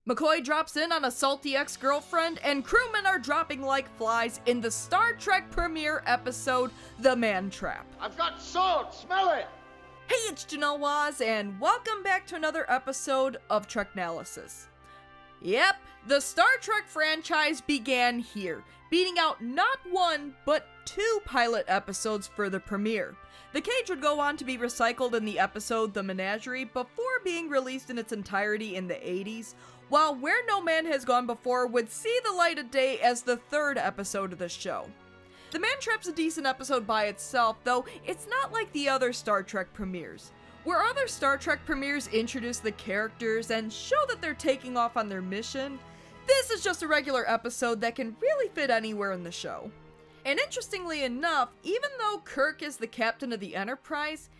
McCoy drops in on a salty ex-girlfriend, and crewmen are dropping like flies in the Star Trek premiere episode, The Man Trap. I've got salt, smell it! Hey, it's MCCOY'S, and welcome back to another episode of Treknalysis. Yep, the Star Trek franchise began here, beating out not one, but two pilot episodes for the premiere. The cage would go on to be recycled in the episode The Menagerie before being released in its entirety in the 80s, while Where No Man Has Gone Before would see the light of day as the third episode of the show. The Man Trap's a decent episode by itself, though it's not like the other Star Trek premieres. Where other Star Trek premieres introduce the characters and show that they're taking off on their mission, this is just a regular episode that can really fit anywhere in the show. And interestingly enough, even though Kirk is the captain of the Enterprise,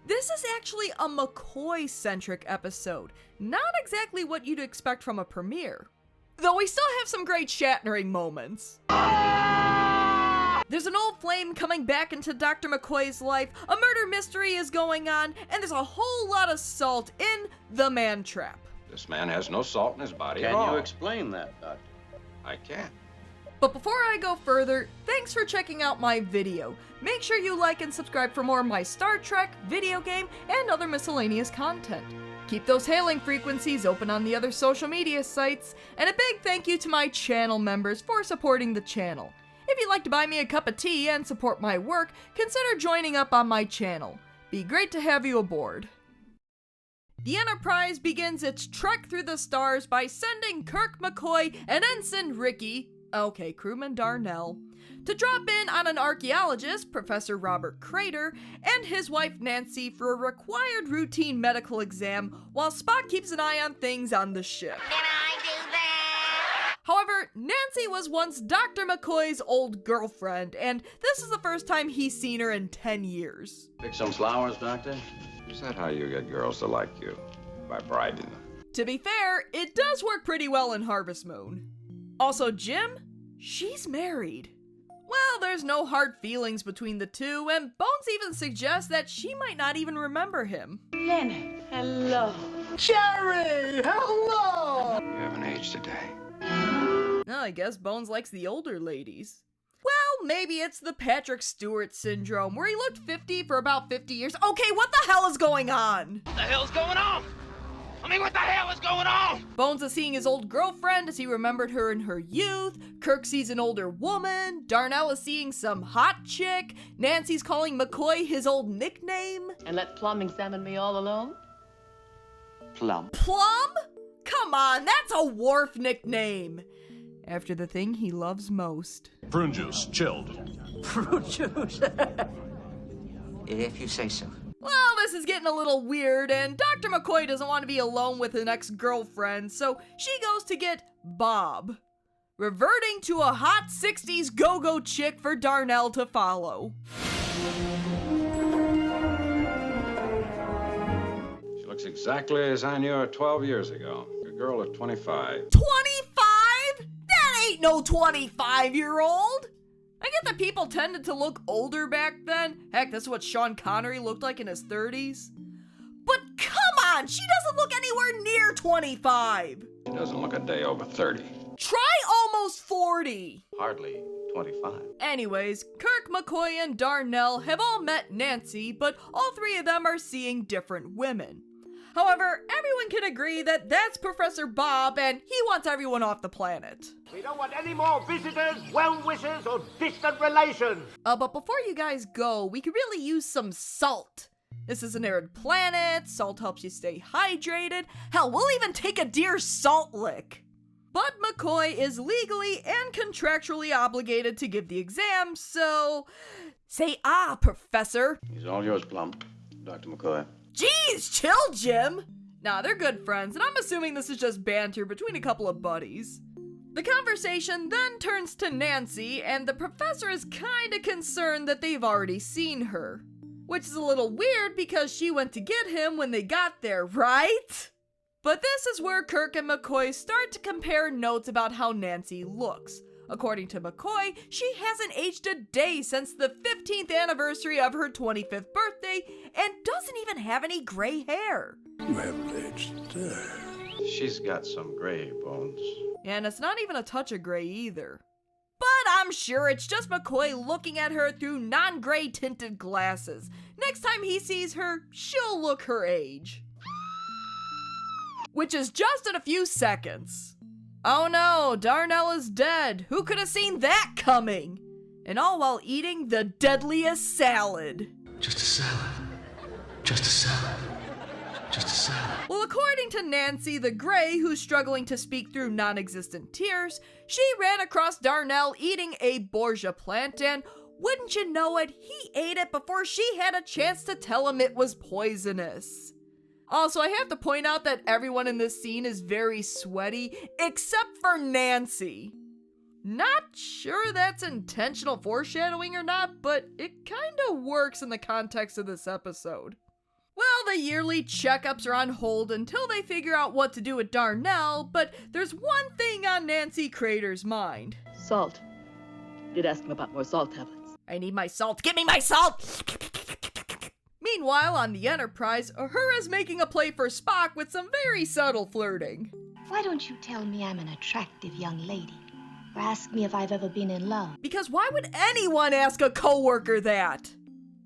this is actually a McCoy-centric episode, not exactly what you'd expect from a premiere. Though we still have some great Shatnering moments. There's an old flame coming back into Dr. McCoy's life, a murder mystery is going on, and there's a whole lot of salt in The Man Trap. This man has no salt in his body at Can all. you explain that, Doctor? I can. But before I go further, thanks for checking out my video. Make sure you like and subscribe for more of my Star Trek, video game, and other miscellaneous content. Keep those hailing frequencies open on the other social media sites, and a big thank you to my channel members for supporting the channel. If you'd like to buy me a cup of tea and support my work, consider joining up on my channel. Be great to have you aboard. The Enterprise begins its trek through the stars by sending Kirk, McCoy, and Ensign Ricky, crewman Darnell, to drop in on an archaeologist, Professor Robert Crater, and his wife Nancy for a required routine medical exam while Spock keeps an eye on things on the ship. Can I do that? However, Nancy was once Dr. McCoy's old girlfriend, and this is the first time he's seen her in 10 years. Pick some flowers, Doctor? Is that how you get girls to like you? By bribing them? To be fair, it does work pretty well in Harvest Moon. Also, Jim? She's married. Well, there's no hard feelings between the two, and Bones even suggests that she might not even remember him. Leonard, hello. Jerry, hello! You haven't aged a day. Well, I guess Bones likes the older ladies. Well, maybe it's the Patrick Stewart syndrome, where he looked 50 for about 50 years. Okay, what the hell is going on? What the hell's going on? I mean, what the hell is going on? Bones is seeing his old girlfriend as he remembered her in her youth. Kirk sees an older woman. Darnell is seeing some hot chick. Nancy's calling McCoy his old nickname. And let Plum examine me all alone? Plum. Plum? Come on, that's a Worf nickname. After the thing he loves most. Prune juice, chilled. Fruit juice. If you say so. Well, this is getting a little weird, and Dr. McCoy doesn't want to be alone with an ex-girlfriend, so she goes to get Bob, reverting to a hot 60s go-go chick for Darnell to follow. She looks exactly as I knew her 12 years ago. A girl of 25. 25? That ain't no 25-year-old! I get that people tended to look older back then. Heck, that's what Sean Connery looked like in his 30s. But come on, she doesn't look anywhere near 25. She doesn't look a day over 30. Try almost 40. Hardly 25. Anyways, Kirk, McCoy, and Darnell have all met Nancy, but all three of them are seeing different women. However, everyone can agree that that's Professor Bob, and he wants everyone off the planet. We don't want any more visitors, well-wishers, or distant relations. But before you guys go, we could really use some salt. This is an arid planet, salt helps you stay hydrated. Hell, we'll even take a deer salt lick. But McCoy is legally and contractually obligated to give the exam, so... Say Professor. He's all yours, Plum. Dr. McCoy. Jeez, chill, Jim! Nah, they're good friends, and I'm assuming this is just banter between a couple of buddies. The conversation then turns to Nancy, and the professor is kinda concerned that they've already seen her. Which is a little weird because she went to get him when they got there, right? But this is where Kirk and McCoy start to compare notes about how Nancy looks. According to McCoy, she hasn't aged a day since the 15th anniversary of her 25th birthday and doesn't even have any gray hair. You haven't aged a day. She's got some gray, Bones. And it's not even a touch of gray either. But I'm sure it's just McCoy looking at her through non-gray tinted glasses. Next time he sees her, she'll look her age. Which is just in a few seconds. Oh no, Darnell is dead. Who could have seen that coming? And all while eating the deadliest salad. Just a salad. Just a salad. Just a salad. Well, according to Nancy the Grey, who's struggling to speak through non-existent tears, she ran across Darnell eating a Borgia plant, and wouldn't you know it, he ate it before she had a chance to tell him it was poisonous. Also, I have to point out that everyone in this scene is very sweaty, except for Nancy. Not sure that's intentional foreshadowing or not, but it kinda works in the context of this episode. Well, the yearly checkups are on hold until they figure out what to do with Darnell, but there's one thing on Nancy Crater's mind. Salt. Did ask him about more salt tablets. I need my salt. Give me my salt! Meanwhile, on the Enterprise, Uhura's making a play for Spock with some very subtle flirting. Why don't you tell me I'm an attractive young lady? Or ask me if I've ever been in love? Because why would anyone ask a coworker that?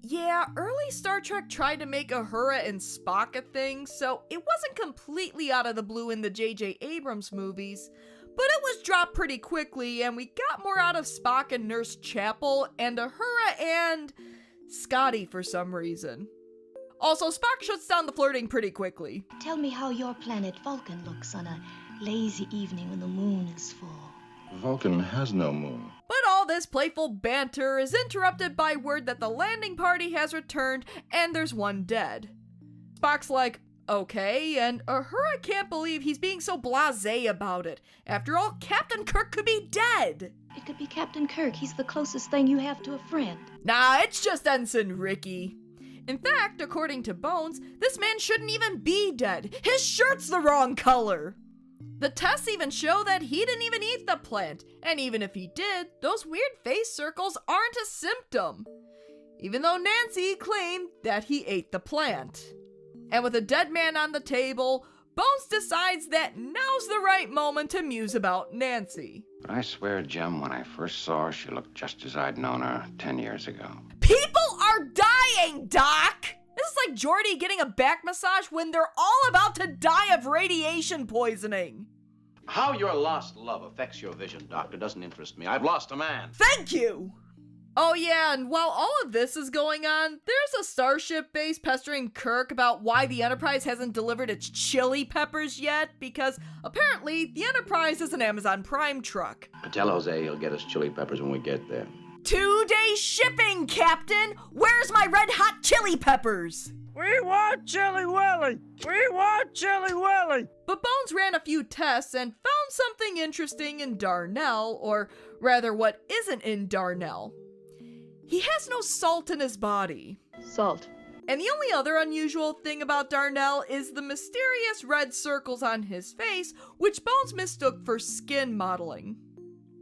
Yeah, early Star Trek tried to make Uhura and Spock a thing, so it wasn't completely out of the blue in the J.J. Abrams movies, but it was dropped pretty quickly, and we got more out of Spock and Nurse Chapel, and Uhura and Scotty for some reason. Also, Spock shuts down the flirting pretty quickly. Tell me how your planet Vulcan looks on a lazy evening when the moon is full. Vulcan has no moon. But all this playful banter is interrupted by word that the landing party has returned and there's one dead. Spock's like, okay, and Uhura can't believe he's being so blasé about it. After all, Captain Kirk could be dead. It could be Captain Kirk. He's the closest thing you have to a friend. Nah, it's just Ensign Ricky. In fact, according to Bones, this man shouldn't even be dead. His shirt's the wrong color. The tests even show that he didn't even eat the plant, and even if he did, those weird face circles aren't a symptom. Even though Nancy claimed that he ate the plant. And with a dead man on the table, Bones decides that now's the right moment to muse about Nancy. I swear, Jim, when I first saw her, she looked just as I'd known her 10 years ago. People are dying, Doc! This is like Geordi getting a back massage when they're all about to die of radiation poisoning. How your lost love affects your vision, Doctor, doesn't interest me. I've lost a man. Thank you! Oh yeah, and while all of this is going on, there's a starship base pestering Kirk about why the Enterprise hasn't delivered its chili peppers yet, because apparently the Enterprise is an Amazon Prime truck. Tell Jose he'll get us chili peppers when we get there. 2-day shipping, Captain! Where's my red hot chili peppers? We want Chili Willy! We want Chili Willy! But Bones ran a few tests and found something interesting in Darnell, or rather what isn't in Darnell. He has no salt in his body. Salt. And the only other unusual thing about Darnell is the mysterious red circles on his face, which Bones mistook for skin modeling.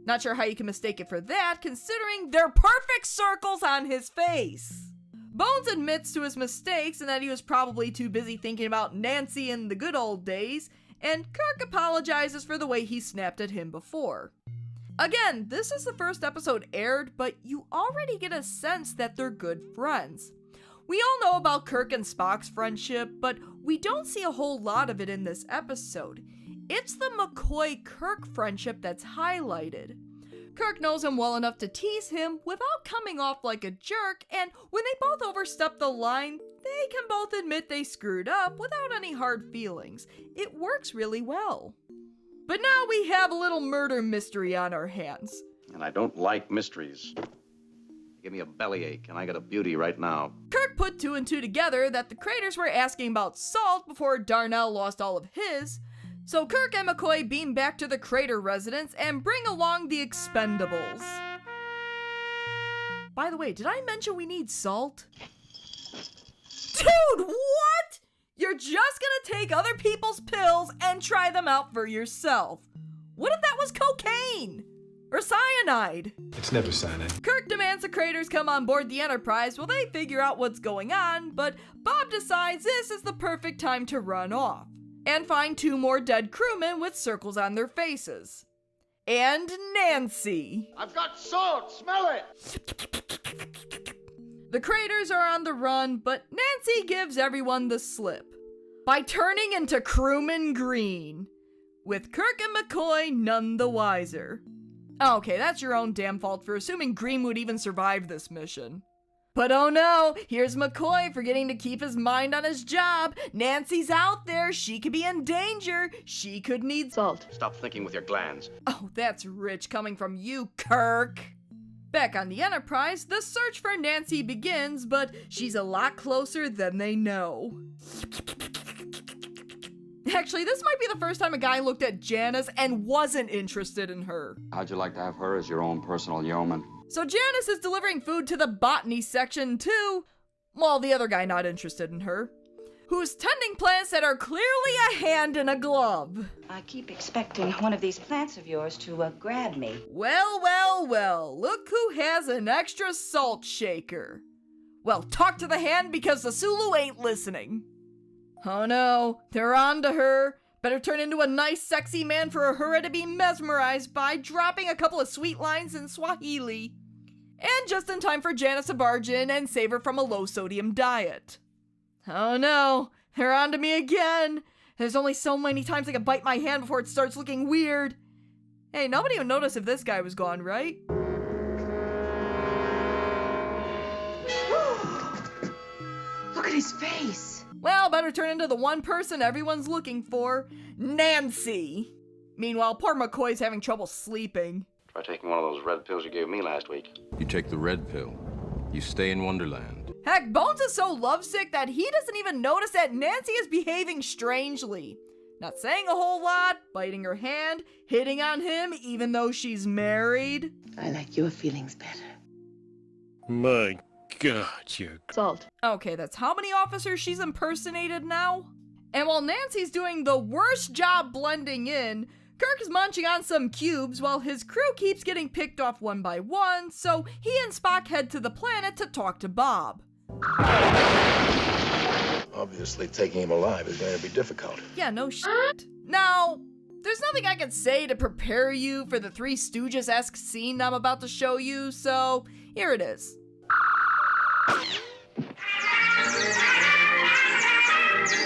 Not sure how you can mistake it for that, considering they're perfect circles on his face. Bones admits to his mistakes and that he was probably too busy thinking about Nancy in the good old days, and Kirk apologizes for the way he snapped at him before. Again, this is the first episode aired, but you already get a sense that they're good friends. We all know about Kirk and Spock's friendship, but we don't see a whole lot of it in this episode. It's the McCoy-Kirk friendship that's highlighted. Kirk knows him well enough to tease him without coming off like a jerk, and when they both overstep the line, they can both admit they screwed up without any hard feelings. It works really well. But now we have a little murder mystery on our hands. And I don't like mysteries. Give me a bellyache, and I got a beauty right now. Kirk put 2 and 2 together that the Craters were asking about salt before Darnell lost all of his, so Kirk and McCoy beam back to the Crater residence and bring along the Expendables. By the way, did I mention we need salt? Dude, what? You're just gonna take other people's pills and try them out for yourself. What if that was cocaine? Or cyanide? It's never cyanide. Kirk demands the Craters come on board the Enterprise while they figure out what's going on, but Bob decides this is the perfect time to run off. and find 2 more dead crewmen with circles on their faces. And Nancy. I've got salt. Smell it. The Craters are on the run, but Nancy gives everyone the slip by turning into crewman green, with Kirk and McCoy none the wiser. Okay, that's your own damn fault for assuming Green would even survive this mission. But oh no, here's McCoy forgetting to keep his mind on his job. Nancy's out there, she could be in danger, she could need Salt. Stop thinking with your glands. Oh, that's rich coming from you, Kirk. Back on the Enterprise, the search for Nancy begins, but she's a lot closer than they know. Actually, this might be the first time a guy looked at Janice and wasn't interested in her. How'd you like to have her as your own personal yeoman? So Janice is delivering food to the botany section too, while the other guy not interested in her, who's tending plants that are clearly a hand in a glove. I keep expecting one of these plants of yours to grab me. Well, well, well, look who has an extra salt shaker. Well, talk to the hand because the Sulu ain't listening. Oh no, they're on to her. Better turn into a nice sexy man for her to be mesmerized by, dropping a couple of sweet lines in Swahili. And just in time for Janice to barge in and save her from a low-sodium diet. Oh no, they're on to me again. There's only so many times I can bite my hand before it starts looking weird. Hey, nobody would notice if this guy was gone, right? Look at his face. Well, better turn into the one person everyone's looking for, Nancy. Meanwhile, poor McCoy's having trouble sleeping. Try taking one of those red pills you gave me last week. You take the red pill. You stay in Wonderland. Heck, Bones is so lovesick that he doesn't even notice that Nancy is behaving strangely. Not saying a whole lot, biting her hand, hitting on him even though she's married. I like your feelings better. My God, you're... Salt. Okay, that's how many officers she's impersonated now? And while Nancy's doing the worst job blending in, Kirk is munching on some cubes while his crew keeps getting picked off one by one, so he and Spock head to the planet to talk to Bob. Obviously, taking him alive is going to be difficult. Yeah, no shit. Now, there's nothing I can say to prepare you for the Three Stooges-esque scene I'm about to show you, so here it is.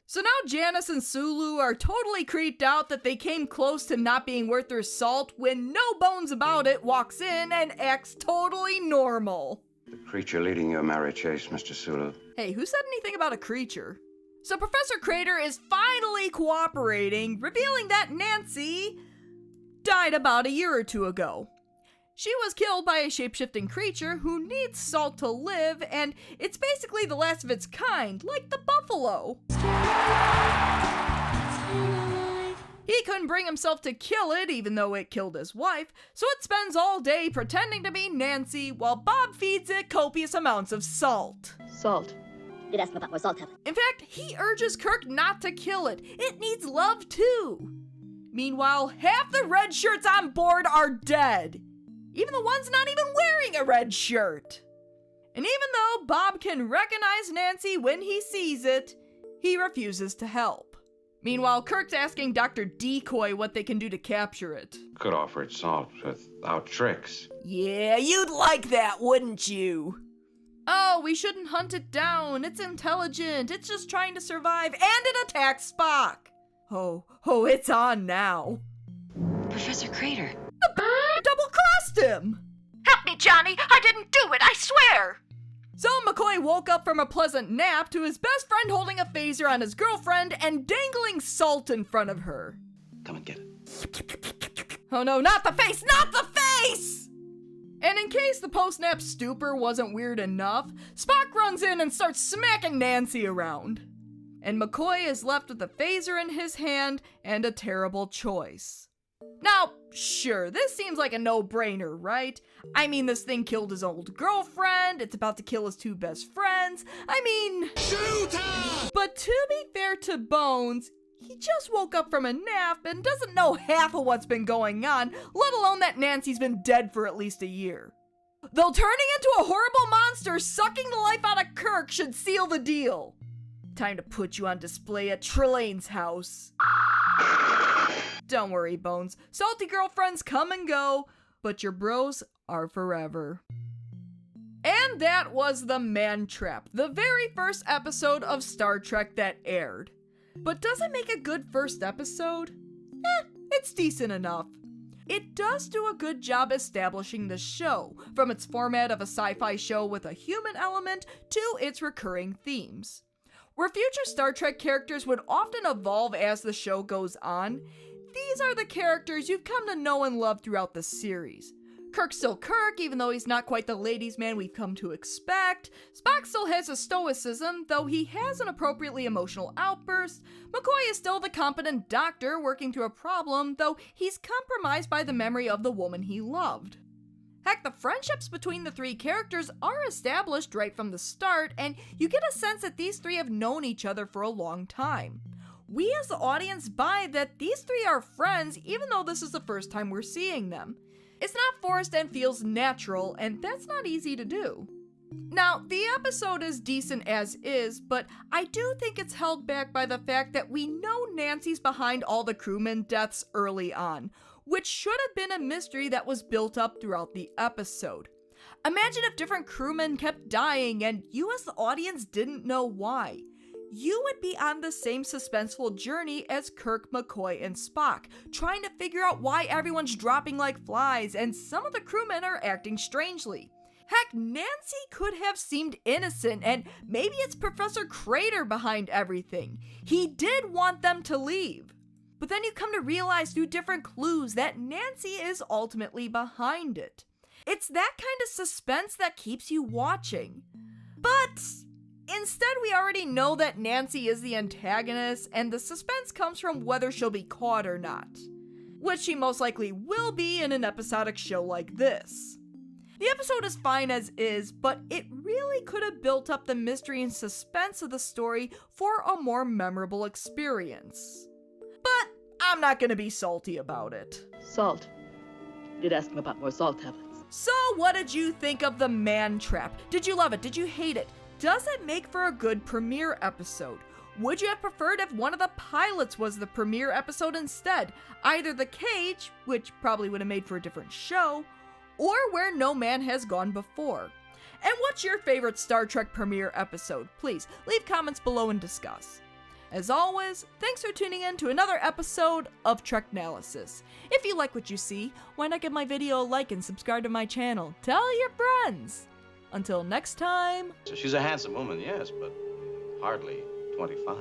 So now Janice and Sulu are totally creeped out that they came close to not being worth their salt when No Bones About It walks in and acts totally normal. The creature leading your merry chase, Mr. Sulu. Hey, who said anything about a creature? So Professor Crater is finally cooperating, revealing that Nancy died about a year or two ago. She was killed by a shape-shifting creature who needs salt to live, and it's basically the last of its kind, like the buffalo. He couldn't bring himself to kill it, even though it killed his wife, so it spends all day pretending to be Nancy while Bob feeds it copious amounts of salt. Salt. Did ask about more salt tablets. In fact, he urges Kirk not to kill it. It needs love too. Meanwhile, half the red shirts on board are dead. Even the ones not even wearing a red shirt. And even though Bob can recognize Nancy when he sees it, he refuses to help. Meanwhile, Kirk's asking Dr. Decoy what they can do to capture it. Could offer it salt without tricks. Yeah, you'd like that, wouldn't you? Oh, we shouldn't hunt it down. It's intelligent. It's just trying to survive, and it attacks Spock. Oh, it's on now. Professor Crater. Double-crossed him! Help me, Johnny! I didn't do it, I swear! So McCoy woke up from a pleasant nap to his best friend holding a phaser on his girlfriend and dangling salt in front of her. Come and get it. Oh no, not the face! Not the face! And in case the post-nap stupor wasn't weird enough, Spock runs in and starts smacking Nancy around. And McCoy is left with a phaser in his hand and a terrible choice. Now, sure, this seems like a no-brainer, right? I mean, this thing killed his old girlfriend, it's about to kill his two best friends, Shoot her! But to be fair to Bones, he just woke up from a nap and doesn't know half of what's been going on, let alone that Nancy's been dead for at least a year. Though turning into a horrible monster sucking the life out of Kirk should seal the deal. Time to put you on display at Trelane's house. Don't worry, Bones. Salty girlfriends come and go, but your bros are forever. And that was The Man Trap, the very first episode of Star Trek that aired. But does it make a good first episode? It's decent enough. It does do a good job establishing the show, from its format of a sci-fi show with a human element to its recurring themes. Where future Star Trek characters would often evolve as the show goes on, these are the characters you've come to know and love throughout the series. Kirk's still Kirk, even though he's not quite the ladies' man we've come to expect. Spock still has his stoicism, though he has an appropriately emotional outburst. McCoy is still the competent doctor working through a problem, though he's compromised by the memory of the woman he loved. Heck, the friendships between the three characters are established right from the start, and you get a sense that these three have known each other for a long time. We as the audience buy that these three are friends, even though this is the first time we're seeing them. It's not forced and feels natural, and that's not easy to do. Now, the episode is decent as is, but I do think it's held back by the fact that we know Nancy's behind all the crewmen deaths early on, which should have been a mystery that was built up throughout the episode. Imagine if different crewmen kept dying and you as the audience didn't know why. You would be on the same suspenseful journey as Kirk, McCoy, and Spock, trying to figure out why everyone's dropping like flies and some of the crewmen are acting strangely. Heck, Nancy could have seemed innocent, and maybe it's Professor Crater behind everything. He did want them to leave. But then you come to realize through different clues that Nancy is ultimately behind it. It's that kind of suspense that keeps you watching. But instead, we already know that Nancy is the antagonist, and the suspense comes from whether she'll be caught or not, which she most likely will be in an episodic show like this. The episode is fine as is, but it really could have built up the mystery and suspense of the story for a more memorable experience. But I'm not gonna be salty about it. Salt. Did ask him about more salt tablets. So what did you think of The Man Trap? Did you love it? Did you hate it? Does it make for a good premiere episode? Would you have preferred if one of the pilots was the premiere episode instead? Either The Cage, which probably would have made for a different show, or Where No Man Has Gone Before. And what's your favorite Star Trek premiere episode? Please leave comments below and discuss. As always, thanks for tuning in to another episode of Treknalysis. If you like what you see, why not give my video a like and subscribe to my channel? Tell your friends! Until next time... So she's a handsome woman, yes, but hardly 25.